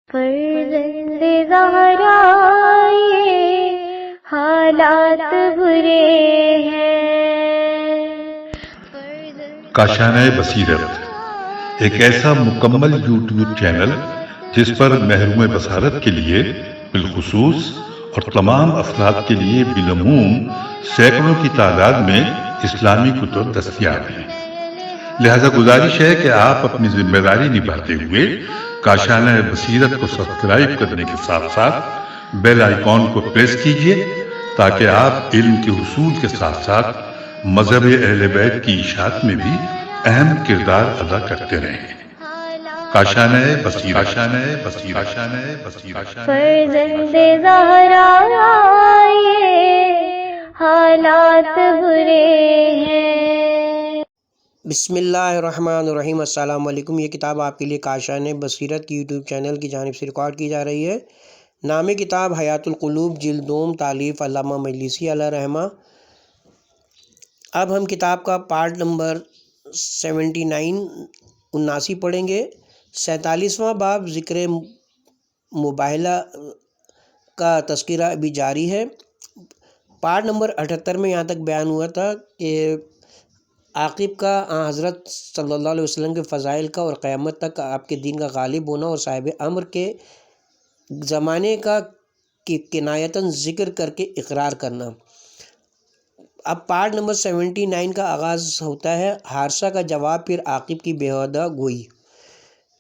فرزند زہرا یہ حالات برے ہیں۔ کاشانہ بصیرت ایک ایسا مکمل یوٹیوب چینل جس پر محروم بصارت کے لیے بالخصوص اور تمام افراد کے لیے بالعموم سینکڑوں کی تعداد میں اسلامی کتب دستیاب ہیں۔ لہذا گزارش ہے کہ آپ اپنی ذمہ داری نبھاتے ہوئے کاشانہ بصیرت کو سبسکرائب کرنے کے ساتھ ساتھ بیل آئیکن کو پریس کیجئے تاکہ آپ علم کے حصول کے ساتھ ساتھ مذہب اہل بیت کی اشاعت میں بھی اہم کردار ادا کرتے رہیں۔ کاشانہ بصیرت۔ فرزند زہرا یہ حالات برے ہیں۔ بسم اللہ الرحمن الرحیم۔ السلام علیکم۔ یہ کتاب آپ کے لیے کاشانہ بصیرت کی یوٹیوب چینل کی جانب سے ریکارڈ کی جا رہی ہے۔ نام کتاب حیات القلوب، جلد دوم، تالیف علامہ مجلسی علیہ رحمہ۔ اب ہم کتاب کا پارٹ نمبر 79 پڑھیں گے۔ 47واں باب ذکر مباہلہ کا تذکرہ ابھی جاری ہے۔ پارٹ نمبر 78 میں یہاں تک بیان ہوا تھا کہ عاقب کا حضرت صلی اللہ علیہ وسلم کے فضائل کا اور قیامت تک آپ کے دین کا غالب ہونا اور صاحب امر کے زمانے کا کنایتاً ذکر کر کے اقرار کرنا۔ اب پارٹ نمبر 79 کا آغاز ہوتا ہے حارثہ کا جواب، پھر عاقب کی بےہودہ گوئی۔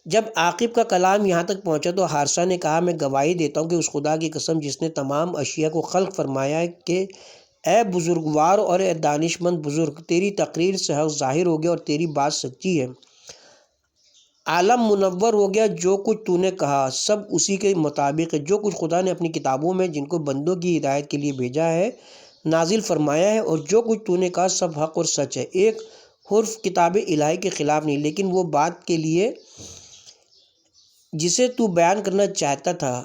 جب عاقب کا کلام یہاں تک پہنچا تو حارثہ نے کہا، میں گواہی دیتا ہوں کہ اس خدا کی قسم جس نے تمام اشیاء کو خلق فرمایا ہے کہ اے بزرگوار اور اے دانشمند بزرگ، تیری تقریر سے حق ظاہر ہو گیا اور تیری بات سچی ہے۔ عالم منور ہو گیا، جو کچھ تو نے کہا سب اسی کے مطابق ہے۔ جو کچھ خدا نے اپنی کتابوں میں جن کو بندوں کی ہدایت کے لیے بھیجا ہے نازل فرمایا ہے، اور جو کچھ تو نے کہا سب حق اور سچ ہے۔ ایک حرف کتاب الہی کے خلاف نہیں، لیکن وہ بات کے لیے جسے تو بیان کرنا چاہتا تھا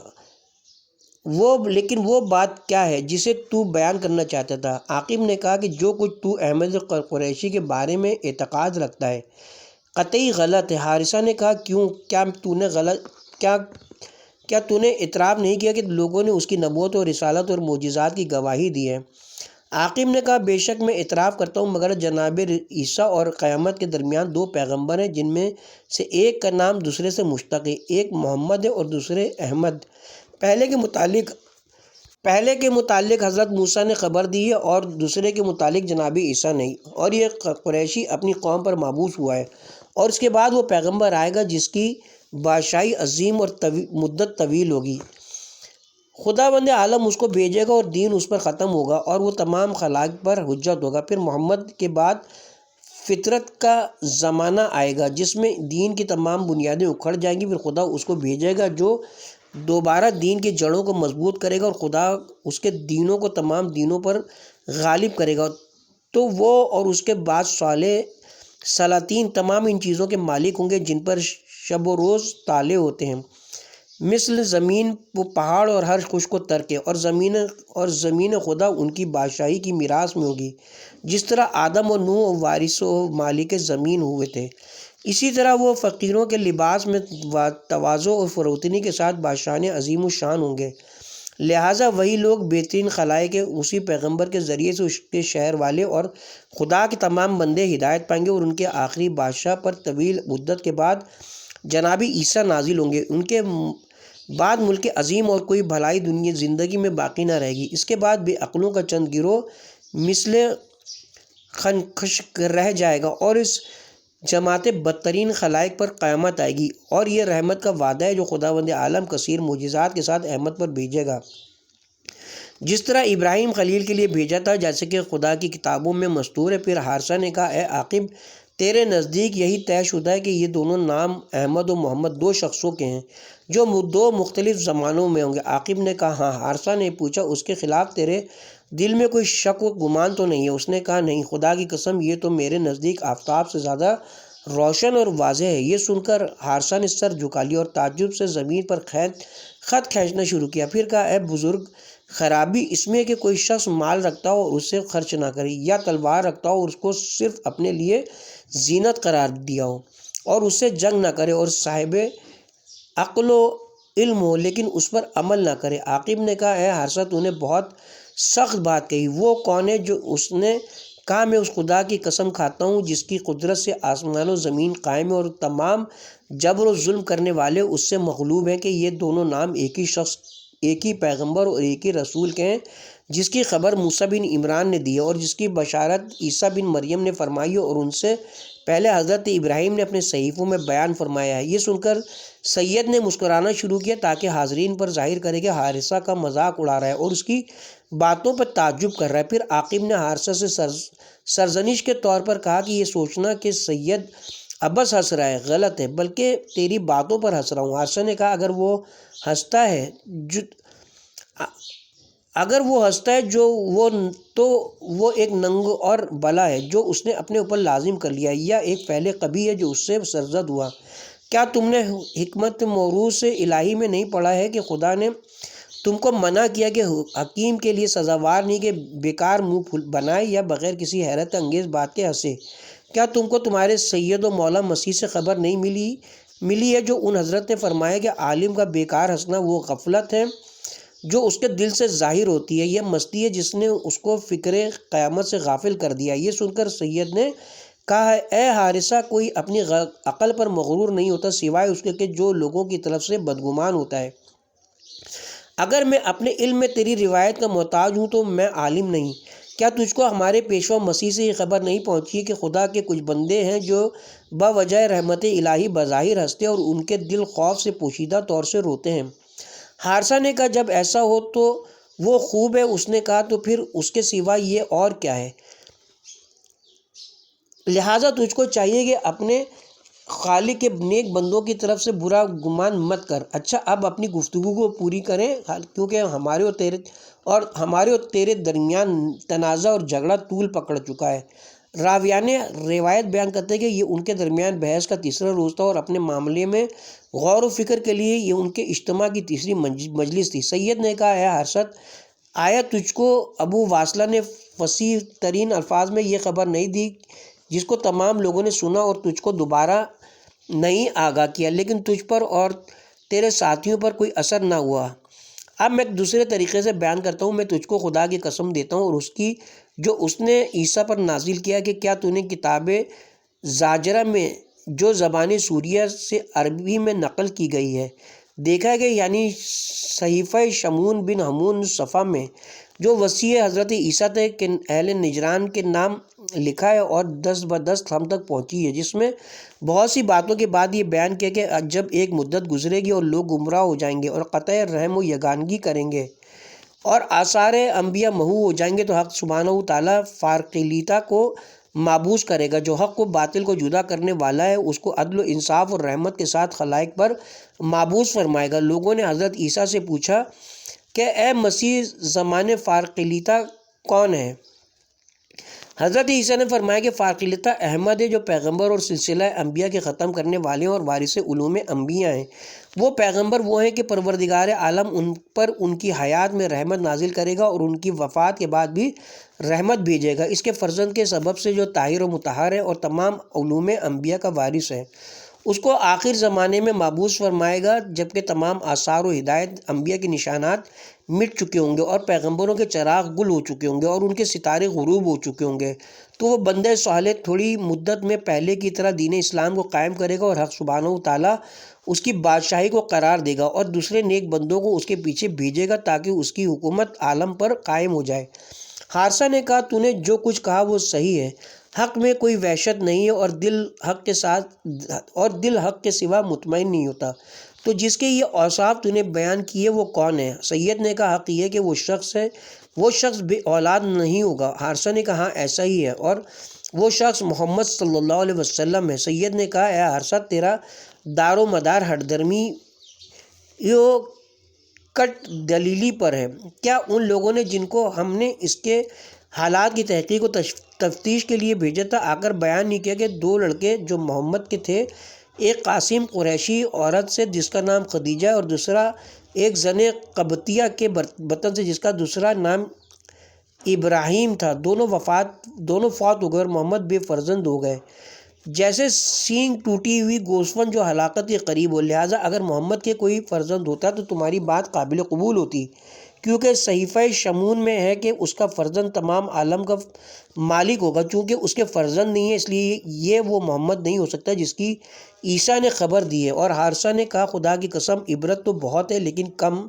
وہ بات کیا ہے جسے تو بیان کرنا چاہتا تھا؟ عاقب نے کہا کہ جو کچھ تو احمد قریشی کے بارے میں اعتقاد رکھتا ہے قطعی غلط ہے۔ حارثہ نے کہا، کیوں؟ کیا تو نے اعتراف نہیں کیا کہ لوگوں نے اس کی نبوت اور رسالت اور معجزات کی گواہی دی ہے؟ عاقب نے کہا، بے شک میں اعتراف کرتا ہوں، مگر جناب عیسیٰ اور قیامت کے درمیان دو پیغمبر ہیں جن میں سے ایک کا نام دوسرے سے مشتق ہے، ایک محمد ہے اور دوسرے احمد۔ پہلے کے متعلق حضرت موسیٰ نے خبر دی ہے اور دوسرے کے متعلق جناب عیسیٰ نہیں، اور یہ قریشی اپنی قوم پر مبعوث ہوا ہے، اور اس کے بعد وہ پیغمبر آئے گا جس کی بادشاہی عظیم اور مدت طویل ہوگی۔ خداوند عالم اس کو بھیجے گا اور دین اس پر ختم ہوگا اور وہ تمام خلائق پر حجت ہوگا۔ پھر محمد کے بعد فطرت کا زمانہ آئے گا جس میں دین کی تمام بنیادیں اکھڑ جائیں گی۔ پھر خدا اس کو بھیجے گا جو دوبارہ دین کی جڑوں کو مضبوط کرے گا، اور خدا اس کے دینوں کو تمام دینوں پر غالب کرے گا۔ تو وہ اور اس کے بعد صالح سلاطین تمام ان چیزوں کے مالک ہوں گے جن پر شب و روز طالع ہوتے ہیں، مثل زمین و پہاڑ اور ہر خشک و تر کے، اور زمین خدا ان کی بادشاہی کی میراث میں ہوگی، جس طرح آدم و نوح وارث و مالک زمین ہوئے تھے، اسی طرح وہ فقیروں کے لباس میں تواضع اور فروتنی کے ساتھ بادشاہان عظیم الشان ہوں گے۔ لہٰذا وہی لوگ بہترین خلائق اسی پیغمبر کے ذریعے سے اس کے شہر والے اور خدا کے تمام بندے ہدایت پائیں گے، اور ان کے آخری بادشاہ پر طویل مدت کے بعد جناب عیسیٰ نازل ہوں گے۔ ان کے بعد ملک عظیم اور کوئی بھلائی دنیا زندگی میں باقی نہ رہے گی۔ اس کے بعد بے عقلوں کا چند گروہ مثل خنخش رہ جائے گا، اور اس جماعت بدترین خلائق پر قیامت آئے گی، اور یہ رحمت کا وعدہ ہے جو خداوند عالم کثیر معجزات کے ساتھ احمد پر بھیجے گا، جس طرح ابراہیم خلیل کے لیے بھیجا تھا، جیسے کہ خدا کی کتابوں میں مستور ہے۔ پھر حارثہ نے کہا، اے عاقب، تیرے نزدیک یہی طے شدہ ہے کہ یہ دونوں نام احمد و محمد دو شخصوں کے ہیں جو دو مختلف زمانوں میں ہوں گے؟ عاقب نے کہا، ہاں۔ حارثہ نے پوچھا، اس کے خلاف تیرے دل میں کوئی شک و گمان تو نہیں ہے؟ اس نے کہا، نہیں، خدا کی قسم یہ تو میرے نزدیک آفتاب سے زیادہ روشن اور واضح ہے۔ یہ سن کر حارثہ نے سر جھکا لیا اور تعجب سے زمین پر خط کھینچنا شروع کیا۔ پھر کہا، اے بزرگ، خرابی اس میں کہ کوئی شخص مال رکھتا ہو اور اسے خرچ نہ کرے، یا تلوار رکھتا ہو اور اس کو صرف اپنے لیے زینت قرار دیا ہو اور اس سے جنگ نہ کرے، اور صاحب عقل و علم ہو لیکن اس پر عمل نہ کرے۔ عاقب نے کہا اے حارثہ تو نے بہت سخت بات کہی، وہ کون ہے؟ جو اس نے کہا میں اس خدا کی قسم کھاتا ہوں جس کی قدرت سے آسمان و زمین قائم ہے اور تمام جبر و ظلم کرنے والے اس سے مغلوب ہیں، کہ یہ دونوں نام ایک ہی شخص، ایک ہی پیغمبر اور ایک ہی رسول کے ہیں، جس کی خبر موسیٰ بن عمران نے دی ہے اور جس کی بشارت عیسیٰ بن مریم نے فرمائی ہے اور ان سے پہلے حضرت ابراہیم نے اپنے صحیفوں میں بیان فرمایا ہے۔ یہ سن کر سید نے مسکرانا شروع کیا تاکہ حاضرین پر ظاہر کرے کہ حارثہ کا مذاق اڑا رہا ہے اور اس کی باتوں پر تعجب کر رہا ہے۔ پھر عاقب نے حارثہ سے سرزنش کے طور پر کہا کہ یہ سوچنا کہ سید ابس ہنس رہا ہے غلط ہے، بلکہ تیری باتوں پر ہنس رہا ہوں۔ حارثہ نے کہا اگر وہ ہنستا ہے تو وہ ایک ننگ اور بلا ہے جو اس نے اپنے اوپر لازم کر لیا، یا ایک فعل قبیح ہے جو اس سے سرزد ہوا۔ کیا تم نے حکمت موروث الہی میں نہیں پڑھا ہے کہ خدا نے تم کو منع کیا کہ حکیم کے لیے سزاوار نہیں کہ بیکار منہ بنائے یا بغیر کسی حیرت انگیز بات کے ہنسے؟ کیا تم کو تمہارے سید و مولا مسیح سے خبر نہیں ملی ہے جو ان حضرت نے فرمایا کہ عالم کا بیکار ہنسنا وہ غفلت ہے جو اس کے دل سے ظاہر ہوتی ہے، یہ مستی ہے جس نے اس کو فکر قیامت سے غافل کر دیا۔ یہ سن کر سید نے کہا اے حارثہ کوئی اپنی عقل پر مغرور نہیں ہوتا سوائے اس کے کہ جو لوگوں کی طرف سے بدگمان ہوتا ہے۔ اگر میں اپنے علم میں تیری روایت کا محتاج ہوں تو میں عالم نہیں۔ کیا تجھ کو ہمارے پیشوا مسیح سے یہ خبر نہیں پہنچی کہ خدا کے کچھ بندے ہیں جو بوجہ رحمت الہی بظاہر ہنستے اور ان کے دل خوف سے پوشیدہ طور سے روتے ہیں؟ حارثہ نے کہا جب ایسا ہو تو وہ خوب ہے۔ اس نے کہا تو پھر اس کے سوا یہ اور کیا ہے؟ لہٰذا تجھ کو چاہیے کہ اپنے خالق کے نیک بندوں کی طرف سے برا گمان مت کر۔ اچھا اب اپنی گفتگو کو پوری کریں کیونکہ ہمارے اور تیرے درمیان تنازع اور جھگڑا طول پکڑ چکا ہے۔ راویان روایت بیان کرتے ہیں کہ یہ ان کے درمیان بحث کا تیسرا روز تھا اور اپنے معاملے میں غور و فکر کے لیے یہ ان کے اجتماع کی تیسری مجلس تھی۔ سید نے کہا اے حارثہ آیا تجھ کو ابو واصلہ نے فصیح ترین الفاظ میں یہ خبر نہیں دی جس کو تمام لوگوں نے سنا اور تجھ کو دوبارہ نہیں آگاہ کیا، لیکن تجھ پر اور تیرے ساتھیوں پر کوئی اثر نہ ہوا؟ اب میں ایک دوسرے طریقے سے بیان کرتا ہوں، میں تجھ کو خدا کی قسم دیتا ہوں اور اس کی جو اس نے عیسیٰ پر نازل کیا کہ کیا تو نے کتاب زاجرہ میں جو زبان سوریہ سے عربی میں نقل کی گئی ہے دیکھا کہ یعنی صحیفہ شمعون بن حمون صفا میں جو وصیہ حضرت عیسیٰ تھے کہ اہل نجران کے نام لکھا ہے اور دست بدست ہم تک پہنچی ہے، جس میں بہت سی باتوں کے بعد یہ بیان کیا کہ جب ایک مدت گزرے گی اور لوگ گمراہ ہو جائیں گے اور قطع رحم و یگانگی کریں گے اور آثار انبیاء محو ہو جائیں گے تو حق سبحانہ و تعالیٰ فارقلیتا کو معبوس کرے گا جو حق کو باطل کو جدا کرنے والا ہے، اس کو عدل و انصاف اور رحمت کے ساتھ خلائق پر معبوس فرمائے گا۔ لوگوں نے حضرت عیسیٰ سے پوچھا کہ اے مسیح زمان فارقلیتا کون ہے؟ حضرت عیسیٰ نے فرمایا کہ فارقلیتا احمد ہے جو پیغمبر اور سلسلہ انبیاء کے ختم کرنے والے ہیں اور وارث علوم انبیاء ہیں۔ وہ پیغمبر وہ ہیں کہ پروردگار عالم ان پر ان کی حیات میں رحمت نازل کرے گا اور ان کی وفات کے بعد بھی رحمت بھیجے گا، اس کے فرزند کے سبب سے جو طاہر و مطہر ہے اور تمام علوم انبیاء کا وارث ہے۔ اس کو آخر زمانے میں معبوس فرمائے گا جبکہ تمام آثار و ہدایت انبیاء کے نشانات مٹ چکے ہوں گے اور پیغمبروں کے چراغ گل ہو چکے ہوں گے اور ان کے ستارے غروب ہو چکے ہوں گے، تو وہ بندہ صالح تھوڑی مدت میں پہلے کی طرح دین اسلام کو قائم کرے گا اور حق سبحانہ و تعالیٰ اس کی بادشاہی کو قرار دے گا اور دوسرے نیک بندوں کو اس کے پیچھے بھیجے گا تاکہ اس کی حکومت عالم پر قائم ہو جائے۔ حارثہ نے کہا تو نے جو کچھ کہا وہ صحیح ہے، حق میں کوئی وحشت نہیں ہے اور دل حق کے سوا مطمئن نہیں ہوتا، تو جس کے یہ اوصاف تو نے بیان کیے وہ کون ہے؟ سید نے کہا حق یہ کہ وہ شخص بے اولاد نہیں ہوگا۔ حارثہ نے کہا ہاں ایسا ہی ہے اور وہ شخص محمد صلی اللہ علیہ وسلم ہے۔ سید نے کہا اے حارثہ تیرا دار و مدار ہٹ درمی کٹ دلیلی پر ہے۔ کیا ان لوگوں نے جن کو ہم نے اس کے حالات کی تحقیق و تفتیش کے لیے بھیجا تھا آ کر بیان نہیں کیا کہ دو لڑکے جو محمد کے تھے، ایک قاسم قریشی عورت سے جس کا نام خدیجہ اور دوسرا ایک زن قبطیہ کے بطن سے جس کا دوسرا نام ابراہیم تھا، دونوں فوت ہو گئے اور محمد بے فرزند ہو گئے۔ جیسے سینگ ٹوٹی ہوئی گوسفند جو ہلاکت کے قریب ہو، لہٰذا اگر محمد کے کوئی فرزند ہوتا تو تمہاری بات قابل قبول ہوتی، کیونکہ صحیفہ شمون میں ہے کہ اس کا فرزند تمام عالم کا مالک ہوگا۔ چونکہ اس کے فرزند نہیں ہے، اس لیے یہ وہ محمد نہیں ہو سکتا جس کی عیسیٰ نے خبر دی ہے۔ اور حارثہ نے کہا خدا کی قسم، عبرت تو بہت ہے لیکن کم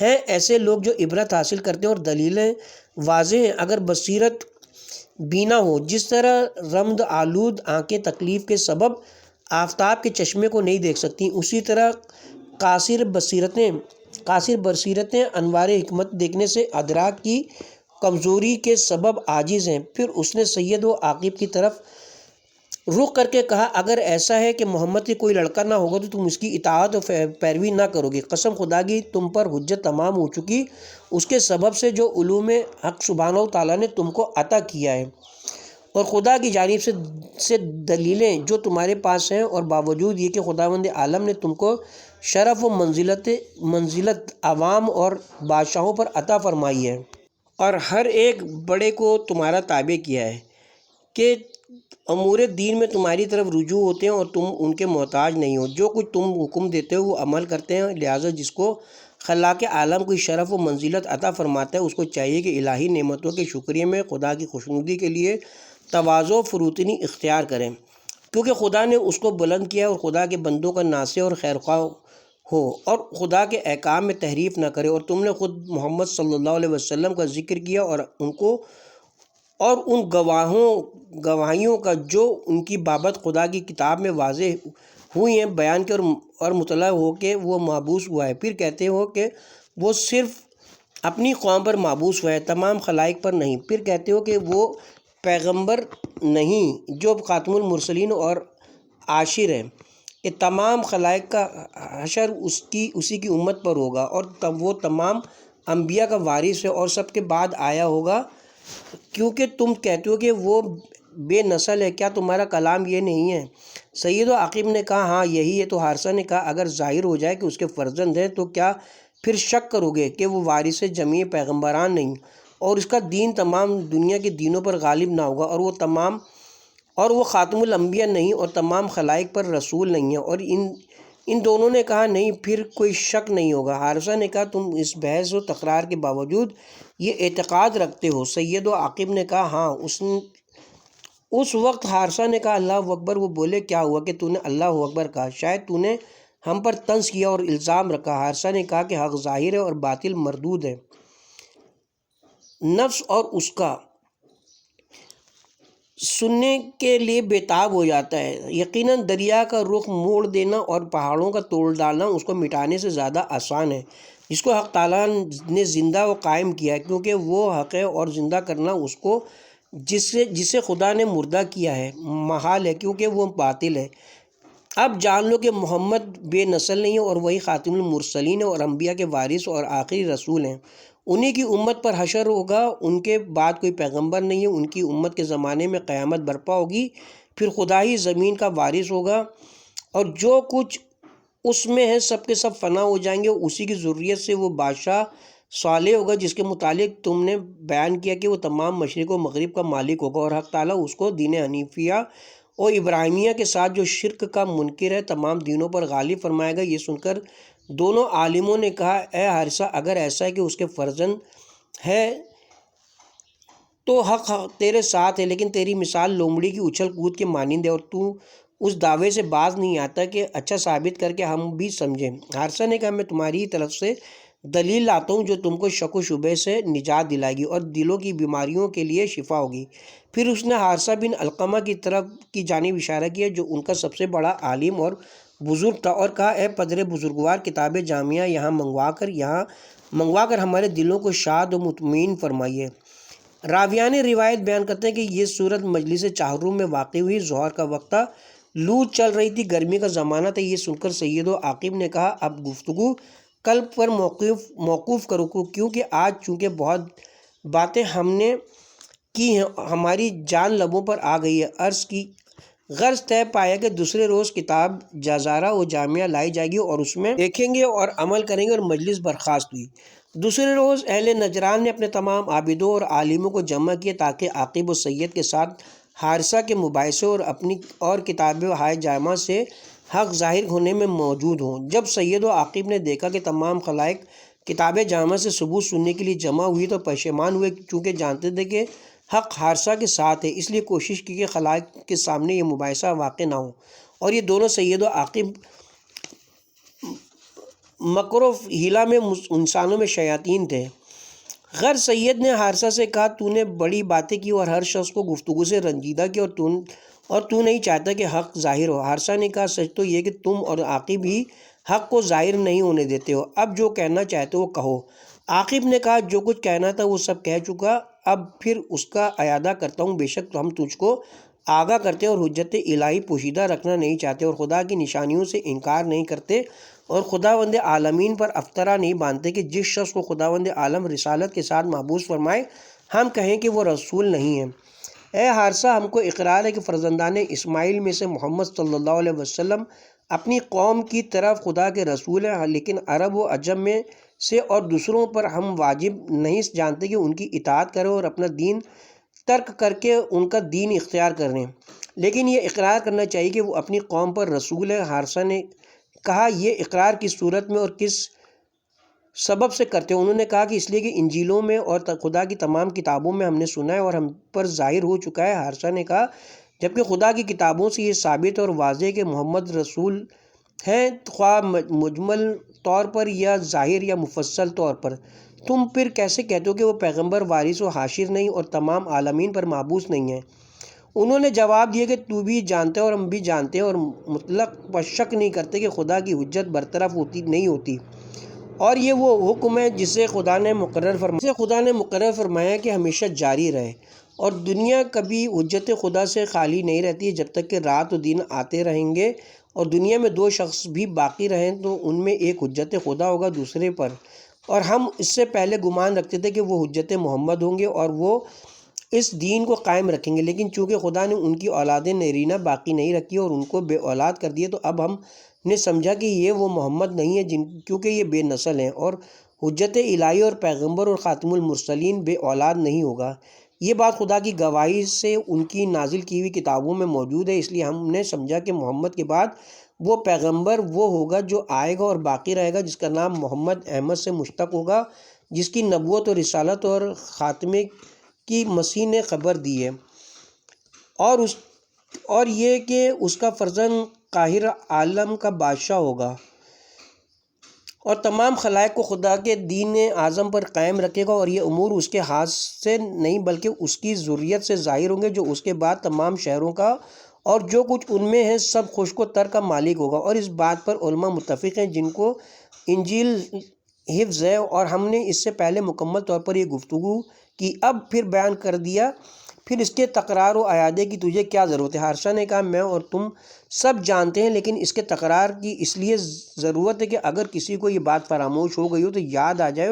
ہیں ایسے لوگ جو عبرت حاصل کرتے ہیں اور دلیلیں واضح ہیں اگر بصیرت بینا ہو۔ جس طرح رمد آلود آنکھیں تکلیف کے سبب آفتاب کے چشمے کو نہیں دیکھ سکتی، اسی طرح قاصر بصیرتیں انوار حکمت دیکھنے سے ادراک کی کمزوری کے سبب عاجز ہیں۔ پھر اس نے سید و عاقب کی طرف رخ کر کے کہا اگر ایسا ہے کہ محمد کے کوئی لڑکا نہ ہوگا تو تم اس کی اطاعت و پیروی نہ کرو گے۔ قسم خدا کی تم پر حجت تمام ہو چکی اس کے سبب سے جو علوم حق سبحانہ و تعالیٰ نے تم کو عطا کیا ہے، اور خدا کی جانب سے دلیلیں جو تمہارے پاس ہیں، اور باوجود یہ کہ خداوند عالم نے تم کو شرف و منزلت عوام اور بادشاہوں پر عطا فرمائی ہے، اور ہر ایک بڑے کو تمہارا تابع کیا ہے کہ امور دین میں تمہاری طرف رجوع ہوتے ہیں اور تم ان کے محتاج نہیں ہو۔ جو کچھ تم حکم دیتے ہو وہ عمل کرتے ہیں، لہٰذا جس کو خلاق عالم کوئی شرف و منزلت عطا فرماتا ہے اس کو چاہیے کہ الہی نعمتوں کے شکریہ میں خدا کی خوشنودی کے لیے تواضع و فروتنی اختیار کریں، کیونکہ خدا نے اس کو بلند کیا ہے، اور خدا کے بندوں کا ناصح اور خیرخواہ ہو اور خدا کے احکام میں تحریف نہ کرے۔ اور تم نے خود محمد صلی اللہ علیہ وسلم کا ذکر کیا اور ان گواہیوں کا جو ان کی بابت خدا کی کتاب میں واضح ہوئی ہیں بیان کے اور مطلع ہو کہ وہ مابعوث ہوا ہے۔ پھر کہتے ہو کہ وہ صرف اپنی قوم پر مابعوث ہوا ہے، تمام خلائق پر نہیں۔ پھر کہتے ہو کہ وہ پیغمبر نہیں جو خاتم المرسلین اور عاشر ہے، کہ تمام خلائق کا حشر اسی کی امت پر ہوگا، اور وہ تمام انبیاء کا وارث ہے اور سب کے بعد آیا ہوگا، کیونکہ تم کہتے ہو کہ وہ بے نسل ہے۔ کیا تمہارا کلام یہ نہیں ہے؟ سید و عاقب نے کہا ہاں یہی ہے۔ تو حارثہ نے کہا اگر ظاہر ہو جائے کہ اس کے فرزند ہیں تو کیا پھر شک کرو گے کہ وہ وارث جمیع پیغمبران نہیں، اور اس کا دین تمام دنیا کے دینوں پر غالب نہ ہوگا، اور وہ خاتم الانبیاء نہیں اور تمام خلائق پر رسول نہیں ہے؟ اور ان دونوں نے کہا نہیں، پھر کوئی شک نہیں ہوگا۔ حارثہ نے کہا تم اس بحث و تکرار کے باوجود یہ اعتقاد رکھتے ہو؟ سید و عاقب نے کہا ہاں۔ اس وقت حارثہ نے کہا اللہ اکبر۔ وہ بولے کیا ہوا کہ تو نے اللہ اکبر کہا؟ شاید تو نے ہم پر طنز کیا اور الزام رکھا۔ حارثہ نے کہا کہ حق ظاہر ہے اور باطل مردود ہے، نفس اور اس کا سننے کے لیے بےتاب ہو جاتا ہے۔ یقیناً دریا کا رخ موڑ دینا اور پہاڑوں کا توڑ ڈالنا اس کو مٹانے سے زیادہ آسان ہے، جس کو حق تعالیٰ نے زندہ و قائم کیا ہے، کیونکہ وہ حق ہے، اور زندہ کرنا اس کو جسے خدا نے مردہ کیا ہے محال ہے، کیونکہ وہ باطل ہے۔ اب جان لو کہ محمد بے نسل نہیں ہے اور وہی خاتم المرسلین ہے اور انبیاء کے وارث اور آخری رسول ہیں۔ انہی کی امت پر حشر ہوگا، ان کے بعد کوئی پیغمبر نہیں ہے۔ ان کی امت کے زمانے میں قیامت برپا ہوگی، پھر خدا ہی زمین کا وارث ہوگا، اور جو کچھ اس میں ہے سب کے سب فنا ہو جائیں گے۔ اسی کی ذریت سے وہ بادشاہ صالح ہوگا جس کے متعلق تم نے بیان کیا کہ وہ تمام مشرق و مغرب کا مالک ہوگا، اور حق تعالیٰ اس کو دین حنیفیہ اور ابراہیمیہ کے ساتھ جو شرک کا منکر ہے تمام دینوں پر غالب فرمائے گا۔ یہ سن کر دونوں عالموں نے کہا اے حارثہ اگر ایسا ہے کہ اس کے فرزند ہے تو حق تیرے ساتھ ہے، لیکن تیری مثال لومڑی کی اچھل کود کے مانند ہے، اور تو اس دعوے سے باز نہیں آتا کہ اچھا ثابت کر کے ہم بھی سمجھیں۔ حارثہ نے کہا میں تمہاری طرف سے دلیل لاتا ہوں جو تم کو شک و شبہ سے نجات دلائے گی اور دلوں کی بیماریوں کے لیے شفا ہوگی۔ پھر اس نے حارثہ بن علقمہ کی جانب اشارہ کیا جو ان کا سب سے بڑا عالم اور بزرگ تھا، اور کہا اے پدر بزرگوار، کتاب جامعہ یہاں منگوا کر ہمارے دلوں کو شاد و مطمئن فرمائیے۔ راویان روایت بیان کرتے ہیں کہ یہ صورت مجلس چہارم میں واقع ہوئی۔ ظہر کا وقت تھا، لو چل رہی تھی، گرمی کا زمانہ تھا۔ یہ سن کر سید و عاقب نے کہا اب گفتگو کل پر موقوف کرو، کیونکہ آج چونکہ بہت باتیں ہم نے کی ہیں ہماری جان لبوں پر آ گئی ہے۔ غرض طے پایا کہ دوسرے روز کتاب جزارہ و جامعہ لائی جائے گی اور اس میں دیکھیں گے اور عمل کریں گے، اور مجلس برخاست ہوئی۔ دوسرے روز اہل نجران نے اپنے تمام عابدوں اور عالموں کو جمع کیا تاکہ عاقب و سید کے ساتھ حارثہ کے مباحثے اور کتاب ہائے جامع سے حق ظاہر ہونے میں موجود ہوں۔ جب سید و عاقب نے دیکھا کہ تمام خلائق کتاب جامع سے ثبوت سننے کے لیے جمع ہوئی تو پشیمان ہوئے، چونکہ جانتے تھے کہ حق حارثہ کے ساتھ ہے، اس لیے کوشش کی کہ خلائق کے سامنے یہ مباحثہ واقع نہ ہو۔ اور یہ دونوں سید و عاقب مکر و حیلہ میں انسانوں میں شیاطین تھے۔ غر سید نے حارثہ سے کہا، تو نے بڑی باتیں کی اور ہر شخص کو گفتگو سے رنجیدہ کیا، اور تو نہیں چاہتا کہ حق ظاہر ہو۔ حارثہ نے کہا، سچ تو یہ کہ تم اور عاقب ہی حق کو ظاہر نہیں ہونے دیتے ہو، اب جو کہنا چاہتے ہو کہو۔ عاقب نے کہا، جو کچھ کہنا تھا وہ سب کہہ چکا، اب پھر اس کا اعادہ کرتا ہوں۔ بے شک ہم تجھ کو آگاہ کرتے اور حجت الہی پوشیدہ رکھنا نہیں چاہتے اور خدا کی نشانیوں سے انکار نہیں کرتے اور خداوند عالمین پر افطرا نہیں باندھتے کہ جس شخص کو خداوند عالم رسالت کے ساتھ محبوس فرمائے ہم کہیں کہ وہ رسول نہیں ہے۔ اے حارثہ، ہم کو اقرار ہے کہ فرزندان اسماعیل میں سے محمد صلی اللہ علیہ وسلم اپنی قوم کی طرف خدا کے رسول ہیں، لیکن عرب و عجم میں سے اور دوسروں پر ہم واجب نہیں جانتے کہ ان کی اطاعت کریں اور اپنا دین ترک کر کے ان کا دین اختیار کریں، لیکن یہ اقرار کرنا چاہیے کہ وہ اپنی قوم پر رسول ہیں۔ حارثہ نے کہا، یہ اقرار کس صورت میں اور کس سبب سے کرتے ہیں؟ انہوں نے کہا کہ اس لیے کہ انجیلوں میں اور خدا کی تمام کتابوں میں ہم نے سنا ہے اور ہم پر ظاہر ہو چکا ہے۔ حارثہ نے کہا، جبکہ خدا کی کتابوں سے یہ ثابت اور واضح ہے کہ محمد رسول ہیں، خواہ مجمل طور پر یا ظاہر یا مفصل طور پر، تم پھر کیسے کہتے ہو کہ وہ پیغمبر، وارث و حاشر نہیں اور تمام عالمین پر محبوس نہیں ہیں؟ انہوں نے جواب دیا کہ تو بھی جانتے اور ہم بھی جانتے ہیں اور مطلق پر شک نہیں کرتے کہ خدا کی حجت برطرف نہیں ہوتی، اور یہ وہ حکم ہے جسے خدا نے مقرر فرمایا کہ ہمیشہ جاری رہے، اور دنیا کبھی حجت خدا سے خالی نہیں رہتی ہے جب تک کہ رات و دن آتے رہیں گے، اور دنیا میں دو شخص بھی باقی رہیں تو ان میں ایک حجت خدا ہوگا دوسرے پر، اور ہم اس سے پہلے گمان رکھتے تھے کہ وہ حجت محمد ہوں گے اور وہ اس دین کو قائم رکھیں گے، لیکن چونکہ خدا نے ان کی اولاد نرینہ باقی نہیں رکھی اور ان کو بے اولاد کر دیا، تو اب ہم نے سمجھا کہ یہ وہ محمد نہیں ہے کیونکہ یہ بے نسل ہیں، اور حجت الہی اور پیغمبر اور خاتم المرسلین بے اولاد نہیں ہوگا۔ یہ بات خدا کی گواہی سے ان کی نازل کی ہوئی کتابوں میں موجود ہے، اس لیے ہم نے سمجھا کہ محمد کے بعد وہ پیغمبر وہ ہوگا جو آئے گا اور باقی رہے گا، جس کا نام محمد احمد سے مشتق ہوگا، جس کی نبوت اور رسالت اور خاتمے کی مسیح نے خبر دی ہے، اور یہ کہ اس کا فرزند قاہر عالم کا بادشاہ ہوگا اور تمام خلائق کو خدا کے دین اعظم پر قائم رکھے گا، اور یہ امور اس کے ہاتھ سے نہیں بلکہ اس کی ذریت سے ظاہر ہوں گے، جو اس کے بعد تمام شہروں کا اور جو کچھ ان میں ہے سب خشک و تر کا مالک ہوگا۔ اور اس بات پر علماء متفق ہیں جن کو انجیل حفظ ہے، اور ہم نے اس سے پہلے مکمل طور پر یہ گفتگو کی، اب پھر بیان کر دیا، پھر اس کے تکرار و اعادے کی تجھے کیا ضرورت ہے؟ حارثہ نے کہا، میں اور تم سب جانتے ہیں، لیکن اس کے تکرار کی اس لیے ضرورت ہے کہ اگر کسی کو یہ بات فراموش ہو گئی ہو تو یاد آ جائے،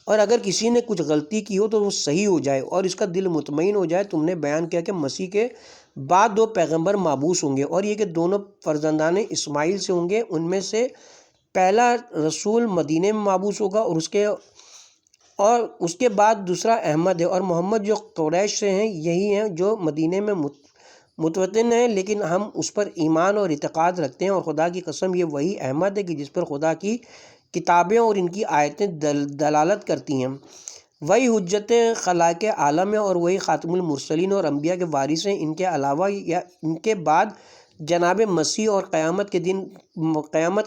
اور اگر کسی نے کچھ غلطی کی ہو تو وہ صحیح ہو جائے اور اس کا دل مطمئن ہو جائے۔ تم نے بیان کیا کہ مسیح کے بعد دو پیغمبر مابعوث ہوں گے، اور یہ کہ دونوں فرزندان اسماعیل سے ہوں گے، ان میں سے پہلا رسول مدینے میں مابعوث ہوگا اور اس کے بعد دوسرا احمد ہے، اور محمد جو قریش سے ہیں یہی ہیں جو مدینے میں متوطن ہیں، لیکن ہم اس پر ایمان اور اعتقاد رکھتے ہیں، اور خدا کی قسم یہ وہی احمد ہے کہ جس پر خدا کی کتابیں اور ان کی آیتیں دلالت کرتی ہیں، وہی حجت خلائق عالم ہے اور وہی خاتم المرسلین اور انبیاء کے وارث ہیں۔ ان کے علاوہ یا ان کے بعد جناب مسیح اور قیامت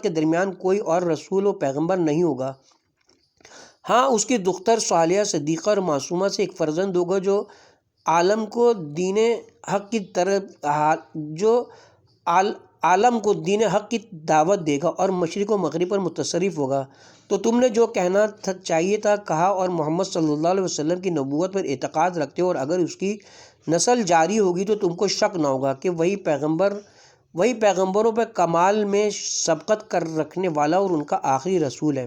کے درمیان کوئی اور رسول و پیغمبر نہیں ہوگا، ہاں اس کی دختر صالحہ صدیقہ اور معصومہ سے ایک فرزند ہوگا جو عالم کو دین حق کی دعوت دے گا اور مشرق و مغرب پر متصرف ہوگا۔ تو تم نے جو کہنا چاہیے تھا کہا، اور محمد صلی اللہ علیہ وسلم کی نبوت پر اعتقاد رکھتے ہو، اور اگر اس کی نسل جاری ہوگی تو تم کو شک نہ ہوگا کہ وہی پیغمبروں پر کمال میں سبقت کر رکھنے والا اور ان کا آخری رسول ہے۔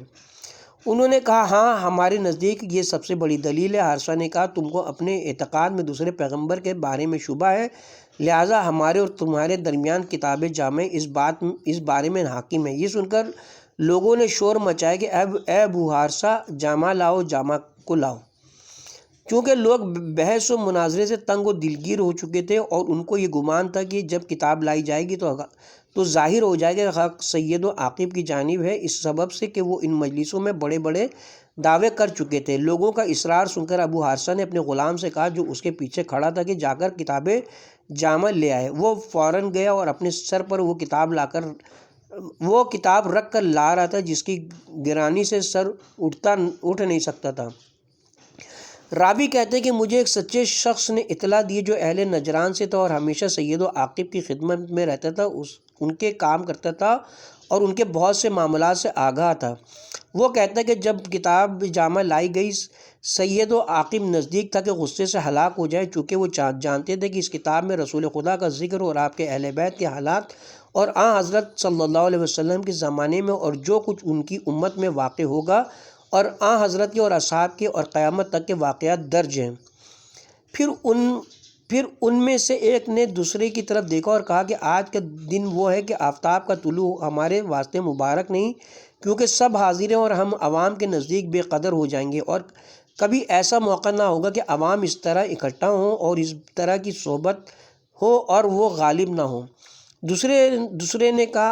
انہوں نے کہا، ہاں ہمارے نزدیک یہ سب سے بڑی دلیل ہے۔ حارثہ نے کہا، تم کو اپنے اعتقاد میں دوسرے پیغمبر کے بارے میں شبہ ہے، لہٰذا ہمارے اور تمہارے درمیان کتاب جامع اس بارے میں حاکم ہے۔ یہ سن کر لوگوں نے شور مچایا کہ اے ابو حارثہ، جامع لاؤ، جامع کو لاؤ۔ چونکہ لوگ بحث و مناظرے سے تنگ و دلگیر ہو چکے تھے اور ان کو یہ گمان تھا کہ جب کتاب لائی جائے گی تو ظاہر ہو جائے گا کہ حق سید و عاقب کی جانب ہے، اس سبب سے کہ وہ ان مجلسوں میں بڑے بڑے دعوے کر چکے تھے۔ لوگوں کا اصرار سن کر ابو حارثہ نے اپنے غلام سے کہا جو اس کے پیچھے کھڑا تھا کہ جا کر کتاب جامع لے آئے۔ وہ فوراً گیا اور اپنے سر پر وہ کتاب رکھ کر لا رہا تھا جس کی گرانی سے سر اٹھ نہیں سکتا تھا۔ راوی کہتے ہیں کہ مجھے ایک سچے شخص نے اطلاع دی جو اہل نجران سے تھا اور ہمیشہ سید و عاقب کی خدمت میں رہتا تھا، ان کے کام کرتا تھا اور ان کے بہت سے معاملات سے آگاہ تھا۔ وہ کہتا ہے کہ جب کتاب جامع لائی گئی، سید و عاقب نزدیک تھا کہ غصے سے ہلاک ہو جائے، چونکہ وہ جانتے تھے کہ اس کتاب میں رسول خدا کا ذکر اور آپ کے اہل بیت کے حالات اور حضرت صلی اللہ علیہ وسلم کے زمانے میں اور جو کچھ ان کی امت میں واقع ہوگا اور حضرت کے اور اصحاب کے اور قیامت تک کے واقعات درج ہیں۔ پھر ان میں سے ایک نے دوسرے کی طرف دیکھا اور کہا کہ آج کا دن وہ ہے کہ آفتاب کا طلوع ہمارے واسطے مبارک نہیں، کیونکہ سب حاضر ہیں اور ہم عوام کے نزدیک بے قدر ہو جائیں گے، اور کبھی ایسا موقع نہ ہوگا کہ عوام اس طرح اکٹھا ہوں اور اس طرح کی صحبت ہو اور وہ غالب نہ ہوں۔ دوسرے نے کہا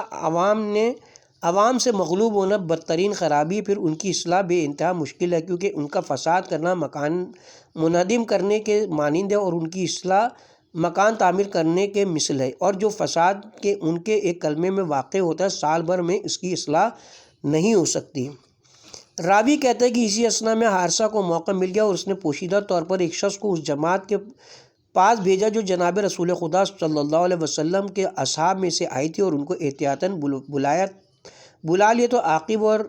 عوام سے مغلوب ہونا بدترین خرابی ہے، پھر ان کی اصلاح بے انتہا مشکل ہے، کیونکہ ان کا فساد کرنا مکان منہدم کرنے کے مانند ہے اور ان کی اصلاح مکان تعمیر کرنے کے مثل ہے، اور جو فساد کے ان کے ایک کلمے میں واقع ہوتا ہے سال بھر میں اس کی اصلاح نہیں ہو سکتی۔ راوی کہتا ہے کہ اسی اثنا میں حارثہ کو موقع مل گیا اور اس نے پوشیدہ طور پر ایک شخص کو اس جماعت کے پاس بھیجا جو جناب رسول خدا صلی اللہ علیہ وسلم کے اصحاب میں سے آئی تھی، اور ان کو احتیاطاً بلا لیے تو عاقب اور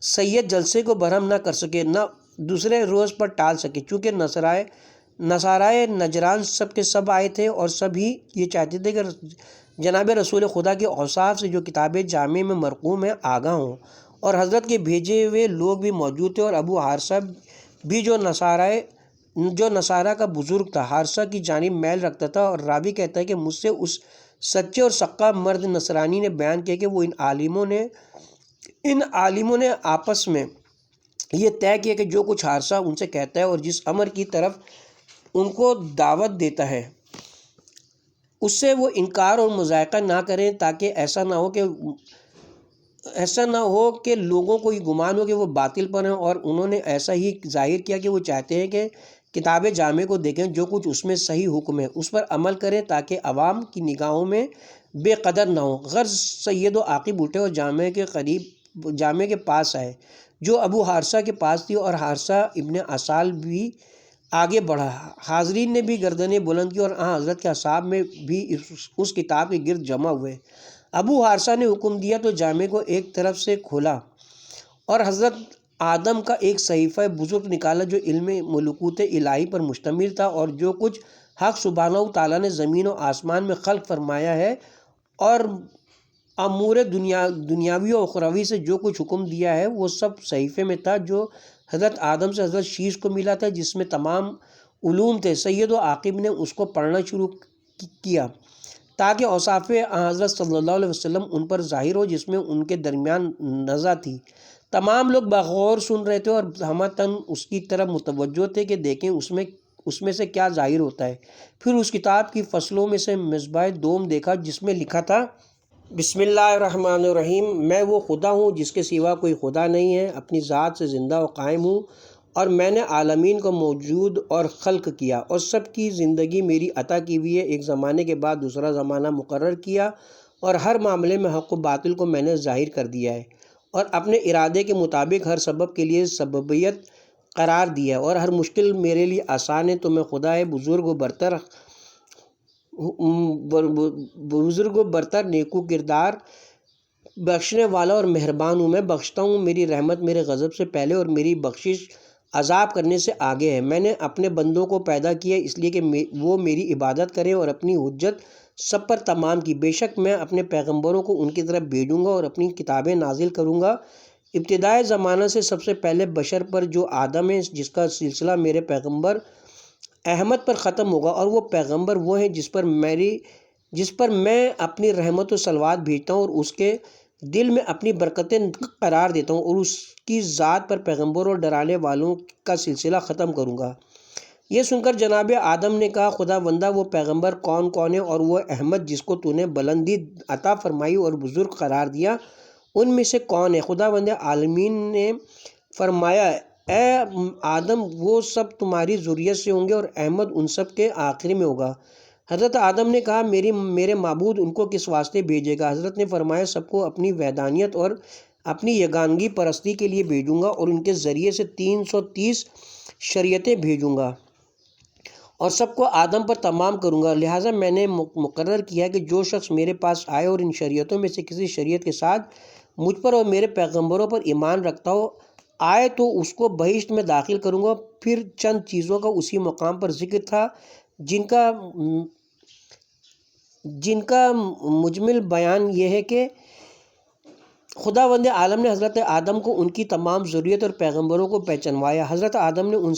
سید جلسے کو برہم نہ کر سکے، نہ دوسرے روز پر ٹال سکے، چونکہ نصارائے نجران سب کے سب آئے تھے اور سب ہی یہ چاہتے تھے کہ جناب رسول خدا کے اوصاف سے جو کتاب جامع میں مرقوم ہیں آگاہ ہوں، اور حضرت کے بھیجے ہوئے لوگ بھی موجود تھے، اور ابو حارثہ بھی جو نصارہ کا بزرگ تھا حارثہ کی جانب میل رکھتا تھا۔ اور راوی کہتا ہے کہ مجھ سے اس سچے اور سقا مرد نصرانی نے بیان کیا کہ وہ ان عالموں نے آپس میں یہ طے کیا کہ جو کچھ حارثہ ان سے کہتا ہے اور جس امر کی طرف ان کو دعوت دیتا ہے اس سے وہ انکار اور مذائقہ نہ کریں، تاکہ ایسا نہ ہو کہ لوگوں کو یہ گمان ہو کہ وہ باطل پر ہیں، اور انہوں نے ایسا ہی ظاہر کیا کہ وہ چاہتے ہیں کہ کتاب جامع کو دیکھیں، جو کچھ اس میں صحیح حکم ہے اس پر عمل کریں تاکہ عوام کی نگاہوں میں بے قدر نہ ہو۔ غرض سید و عاقب اٹھے اور جامع کے پاس آئے جو ابو حارثہ کے پاس تھی، اور حارثہ ابن اصال بھی آگے بڑھا۔ حاضرین نے بھی گردنیں بلند کی اور حضرت کے اصحاب میں بھی اس کتاب کے گرد جمع ہوئے۔ ابو حارثہ نے حکم دیا تو جامع کو ایک طرف سے کھولا اور حضرت آدم کا ایک صحیفہ بزرگ نکالا جو علم ملکوت الہی پر مشتمل تھا، اور جو کچھ حق سبحانہ تعالیٰ نے زمین و آسمان میں خلق فرمایا ہے اور امور دنیاوی و اخروی سے جو کچھ حکم دیا ہے وہ سب صحیفے میں تھا، جو حضرت آدم سے حضرت شیش کو ملا تھا، جس میں تمام علوم تھے۔ سید و عاقب نے اس کو پڑھنا شروع کیا تاکہ اوصاف حضرت صلی اللہ علیہ وسلم ان پر ظاہر ہو، جس میں ان کے درمیان نزع تھی۔ تمام لوگ بغور سن رہے تھے اور ہمہ تن اس کی طرف متوجہ تھے کہ دیکھیں اس میں سے کیا ظاہر ہوتا ہے۔ پھر اس کتاب کی فصلوں میں سے مصباح دوم دیکھا جس میں لکھا تھا: بسم اللہ الرحمن الرحیم، میں وہ خدا ہوں جس کے سوا کوئی خدا نہیں ہے، اپنی ذات سے زندہ و قائم ہوں، اور میں نے عالمین کو موجود اور خلق کیا، اور سب کی زندگی میری عطا کی ہوئی ہے۔ ایک زمانے کے بعد دوسرا زمانہ مقرر کیا، اور ہر معاملے میں حق و باطل کو میں نے ظاہر کر دیا ہے، اور اپنے ارادے کے مطابق ہر سبب کے لیے سببیت قرار دیا ہے، اور ہر مشکل میرے لیے آسان ہے۔ تو میں خدا ہے بزرگ و برتر نیکو کردار بخشنے والا اور مہربان ہوں۔ میں بخشتا ہوں، میری رحمت میرے غضب سے پہلے اور میری بخشش عذاب کرنے سے آگے ہے۔ میں نے اپنے بندوں کو پیدا کیا اس لیے کہ وہ میری عبادت کریں اور اپنی حجت سب پر تمام کی۔ بے شک میں اپنے پیغمبروں کو ان کی طرف بھیجوں گا اور اپنی کتابیں نازل کروں گا ابتدائے زمانہ سے سب سے پہلے بشر پر جو آدم ہے، جس کا سلسلہ میرے پیغمبر احمد پر ختم ہوگا، اور وہ پیغمبر وہ ہیں جس پر میں اپنی رحمت و صلوات بھیجتا ہوں، اور اس کے دل میں اپنی برکتیں قرار دیتا ہوں اور اس کی ذات پر پیغمبر اور ڈرانے والوں کا سلسلہ ختم کروں گا۔ یہ سن کر جناب آدم نے کہا، خدا بندہ وہ پیغمبر کون ہے اور وہ احمد جس کو تو نے بلندی عطا فرمائی اور بزرگ قرار دیا ان میں سے کون ہے؟ خدا بند عالمین نے فرمایا، اے آدم وہ سب تمہاری ذریت سے ہوں گے اور احمد ان سب کے آخر میں ہوگا۔ حضرت آدم نے کہا، میرے معبود ان کو کس واسطے بھیجے گا؟ حضرت نے فرمایا، سب کو اپنی وحدانیت اور اپنی یگانگی پرستی کے لیے بھیجوں گا اور ان کے ذریعے سے 330 شریعتیں بھیجوں گا اور سب کو آدم پر تمام کروں گا۔ لہٰذا میں نے مقرر کیا کہ جو شخص میرے پاس آئے اور ان شریعتوں میں سے کسی شریعت کے ساتھ مجھ پر اور میرے پیغمبروں پر ایمان رکھتا ہو آئے تو اس کو بہشت میں داخل کروں گا۔ پھر چند چیزوں کا اسی مقام پر ذکر تھا جن کا مجمل بیان یہ ہے کہ خدا بند عالم نے حضرت آدم کو ان کی تمام ذریت اور پیغمبروں کو پہچنوایا۔ حضرت آدم نے ان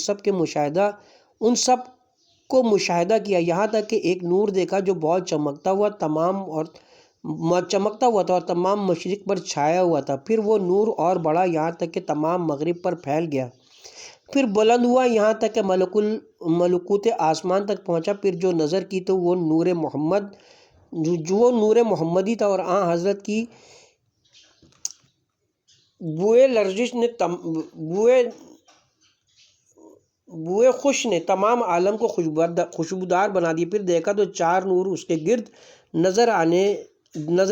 سب کو مشاہدہ کیا، یہاں تک کہ ایک نور دیکھا جو بہت چمکتا ہوا تھا اور تمام مشرق پر چھایا ہوا تھا۔ پھر وہ نور اور بڑھا یہاں تک کہ تمام مغرب پر پھیل گیا، پھر بلند ہوا یہاں تک کہ ملکوت آسمان تک پہنچا۔ پھر جو نظر کی تو وہ نور محمدی تھا اور حضرت کی بوئے خوش نے تمام عالم کو خوشبودار بنا دی۔ پھر دیکھا تو 4 نور اس کے گرد نظر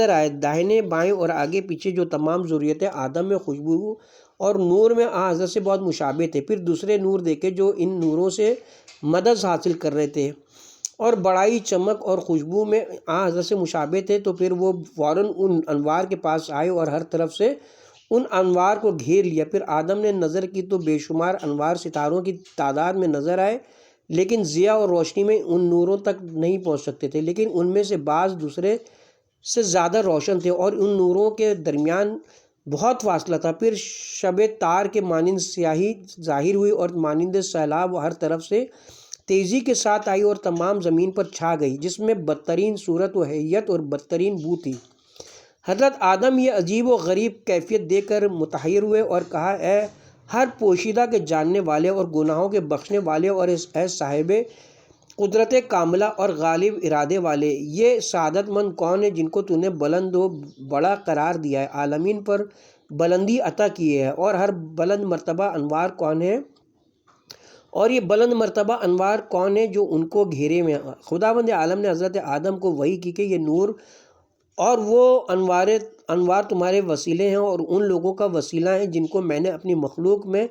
آئے، داہنے بائیں اور آگے پیچھے، جو تمام ذریت آدم میں خوشبو اور نور میں حضرت سے بہت مشابہ تھے۔ پھر دوسرے نور دیکھے جو ان نوروں سے مدد حاصل کر رہے تھے اور بڑائی، چمک اور خوشبو میں حضرت سے مشابہ تھے۔ تو پھر وہ فوراً ان انوار کے پاس آئے اور ہر طرف سے ان انوار کو گھیر لیا۔ پھر آدم نے نظر کی تو بے شمار انوار ستاروں کی تعداد میں نظر آئے، لیکن ضیاء اور روشنی میں ان نوروں تک نہیں پہنچ سکتے تھے، لیکن ان میں سے بعض دوسرے سے زیادہ روشن تھے اور ان نوروں کے درمیان بہت فاصلہ تھا۔ پھر شب تار کے مانند سیاہی ظاہر ہوئی اور مانند سیلاب ہر طرف سے تیزی کے ساتھ آئی اور تمام زمین پر چھا گئی، جس میں بدترین صورت و حیت اور بدترین بو تھی۔ حضرت آدم یہ عجیب و غریب کیفیت دیکھ کر متحیر ہوئے اور کہا، اے ہر پوشیدہ کے جاننے والے اور گناہوں کے بخشنے والے اور اے صاحب قدرت کاملہ اور غالب ارادے والے، یہ سعادت مند کون ہے جن کو تو نے بلند و بڑا قرار دیا ہے، عالمین پر بلندی عطا کی ہے، اور ہر بلند مرتبہ انوار کون ہے اور یہ بلند مرتبہ انوار کون ہے جو ان کو گھیرے میں؟ خداوند عالم نے حضرت آدم کو وحی کی کہ یہ نور اور وہ انوار تمہارے وسیلے ہیں اور ان لوگوں کا وسیلہ ہیں جن کو میں نے اپنی مخلوق میں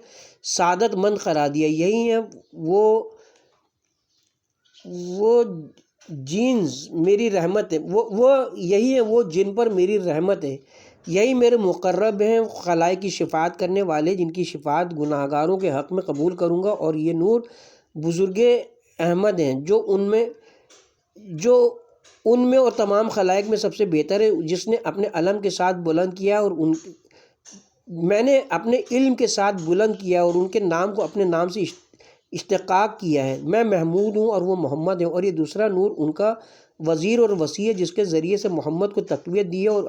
سعادت مند قرار دیا۔ یہی ہیں وہ جینز میری رحمت ہے، یہی ہے وہ جن پر میری رحمت ہے، یہی میرے مقرب ہیں، خلائق کی شفاعت کرنے والے جن کی شفاعت گناہگاروں کے حق میں قبول کروں گا۔ اور یہ نور بزرگ احمد ہیں جو ان میں اور تمام خلائق میں سب سے بہتر ہے، جس نے اپنے علم کے ساتھ بلند کیا اور میں نے اپنے علم کے ساتھ بلند کیا اور ان کے نام کو اپنے نام سے اشتقاق کیا ہے۔ میں محمود ہوں اور وہ محمد ہیں، اور یہ دوسرا نور ان کا وزیر اور وسیع ہے جس کے ذریعے سے محمد کو تقویت دی ہے اور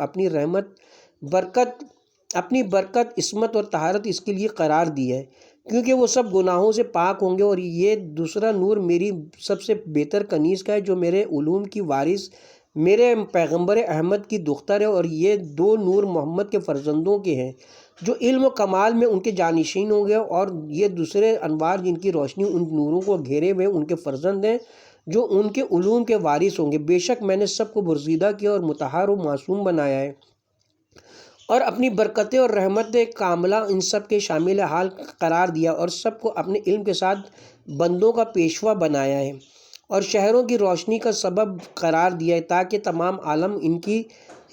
اپنی برکت، عصمت اور طہارت اس کے لیے قرار دی ہے، کیونکہ وہ سب گناہوں سے پاک ہوں گے۔ اور یہ دوسرا نور میری سب سے بہتر کنیز کا ہے جو میرے علوم کی وارث میرے پیغمبر احمد کی دختر ہے، اور یہ 2 نور محمد کے فرزندوں کے ہیں جو علم و کمال میں ان کے جانشین ہوں گے، اور یہ دوسرے انوار جن کی روشنی ان نوروں کو گھیرے ہوئے ان کے فرزند ہیں جو ان کے علوم کے وارث ہوں گے۔ بے شک میں نے سب کو برگزیدہ کیا اور مطہر و معصوم بنایا ہے، اور اپنی برکتیں اور رحمت کاملہ ان سب کے شامل حال قرار دیا، اور سب کو اپنے علم کے ساتھ بندوں کا پیشوا بنایا ہے اور شہروں کی روشنی کا سبب قرار دیا ہے، تاکہ تمام عالم ان کی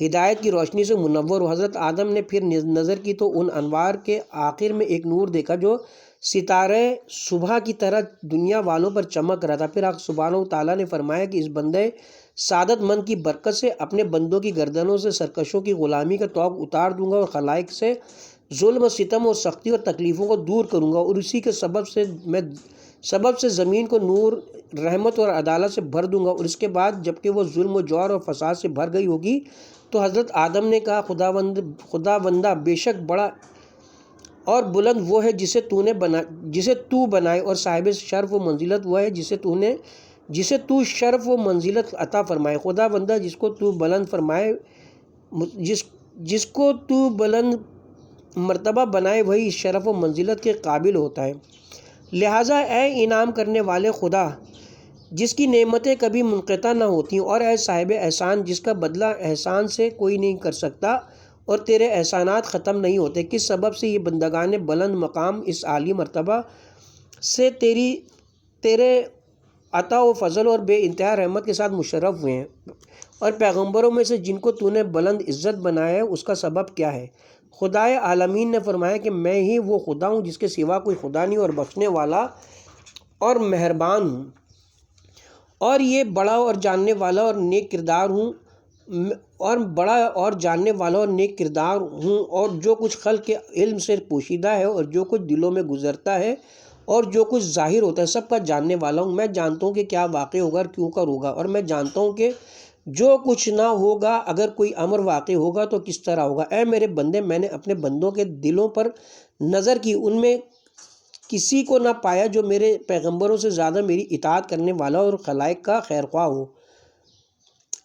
ہدایت کی روشنی سے منور ہو۔ حضرت آدم نے پھر نظر کی تو ان انوار کے آخر میں ایک نور دیکھا جو ستارہ صبح کی طرح دنیا والوں پر چمک رہا تھا۔ پھر حق سبحانہ و تعالیٰ نے فرمایا کہ اس بندے سعادت مند کی برکت سے اپنے بندوں کی گردنوں سے سرکشوں کی غلامی کا طوق اتار دوں گا اور خلائق سے ظلم و ستم اور سختی اور تکلیفوں کو دور کروں گا، اور اسی کے سبب سے زمین کو نور رحمت اور عدالت سے بھر دوں گا، اور اس کے بعد جب کہ وہ ظلم و جور اور فساد سے بھر گئی ہوگی تو حضرت آدم نے کہا خدا بندہ بے شک بڑا اور بلند وہ ہے جسے تو بنائے، اور صاحب شرف و منزلت وہ ہے جسے تو شرف و منزلت عطا فرمائے۔ خدا بندہ جس کو تو بلند فرمائے، جس کو تو بلند مرتبہ بنائے وہی اس شرف و منزلت کے قابل ہوتا ہے۔ لہٰذا اے انعام کرنے والے خدا جس کی نعمتیں کبھی منقطع نہ ہوتی، اور اے صاحب احسان جس کا بدلہ احسان سے کوئی نہیں کر سکتا اور تیرے احسانات ختم نہیں ہوتے، کس سبب سے یہ بندگان بلند مقام اس عالی مرتبہ سے تیرے عطا و فضل اور بے انتہا رحمت کے ساتھ مشرف ہوئے ہیں، اور پیغمبروں میں سے جن کو تو نے بلند عزت بنایا ہے اس کا سبب کیا ہے؟ خدائے عالمین نے فرمایا کہ میں ہی وہ خدا ہوں جس کے سوا کوئی خدا نہیں، اور بخشنے والا اور مہربان ہوں، اور یہ بڑا اور جاننے والا اور نیک کردار ہوں، اور جو کچھ خلق کے علم سے پوشیدہ ہے اور جو کچھ دلوں میں گزرتا ہے اور جو کچھ ظاہر ہوتا ہے سب کا جاننے والا ہوں۔ میں جانتا ہوں کہ کیا واقع ہوگا اور کیوں کر ہوگا، اور میں جانتا ہوں کہ جو کچھ نہ ہوگا اگر کوئی امر واقع ہوگا تو کس طرح ہوگا۔ اے میرے بندے، میں نے اپنے بندوں کے دلوں پر نظر کی، ان میں کسی کو نہ پایا جو میرے پیغمبروں سے زیادہ میری اطاعت کرنے والا اور خلائق کا خیر خواہ ہو۔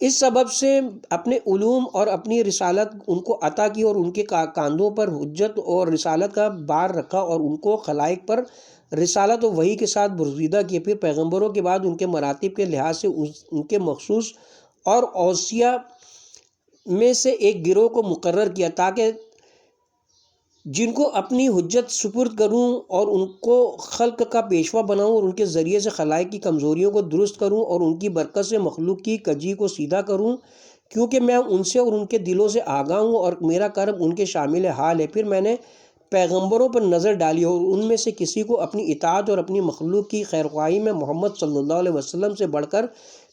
اس سبب سے اپنے علوم اور اپنی رسالت ان کو عطا کی، اور ان کے کاندھوں پر حجت اور رسالت کا بار رکھا، اور ان کو خلائق پر رسالت و وحی کے ساتھ برگزیدہ کیا۔ پھر پیغمبروں کے بعد ان کے مراتب کے لحاظ سے ان کے مخصوص اور اوصیاء میں سے ایک گروہ کو مقرر کیا تاکہ جن کو اپنی حجت سپرد کروں اور ان کو خلق کا پیشوا بناؤں، اور ان کے ذریعے سے خلائق کی کمزوریوں کو درست کروں، اور ان کی برکت سے مخلوق کی کجی کو سیدھا کروں، کیونکہ میں ان سے اور ان کے دلوں سے آگاہ ہوں اور میرا کرم ان کے شامل حال ہے۔ پھر میں نے پیغمبروں پر نظر ڈالی اور ان میں سے کسی کو اپنی اطاعت اور اپنی مخلوق کی خیرخواہی میں محمد صلی اللہ علیہ وسلم سے بڑھ کر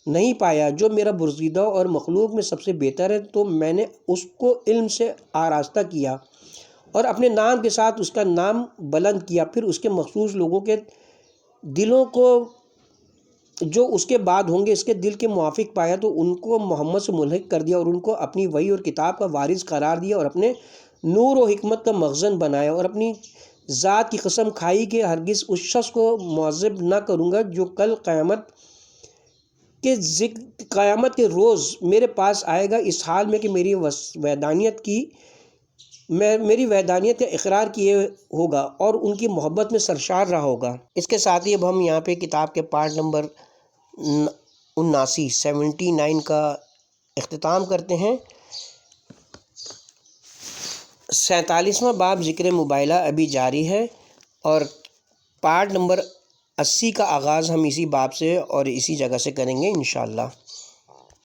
نہیں پایا، جو میرا برگزیدہ اور مخلوق میں سب سے بہتر ہے، تو میں نے اس کو علم سے آراستہ کیا اور اپنے نام کے ساتھ اس کا نام بلند کیا۔ پھر اس کے مخصوص لوگوں کے دلوں کو جو اس کے بعد ہوں گے اس کے دل کے موافق پایا تو ان کو محمد سے ملحق کر دیا، اور ان کو اپنی وحی اور کتاب کا وارث قرار دیا، اور اپنے نور و حکمت کا مخزن بنایا، اور اپنی ذات کی قسم کھائی کہ ہرگز اس شخص کو معذب نہ کروں گا جو کل قیامت کے روز میرے پاس آئے گا اس حال میں کہ میری وحدانیت کا اقرار کیے ہوگا اور ان کی محبت میں سرشار رہا ہوگا۔ اس کے ساتھ ہی اب ہم یہاں پہ کتاب کے پارٹ نمبر 79 کا اختتام کرتے ہیں۔ 47واں باب ذکر مباہلہ ابھی جاری ہے، اور پارٹ نمبر 80 کا آغاز ہم اسی باب سے اور اسی جگہ سے کریں گے انشاءاللہ۔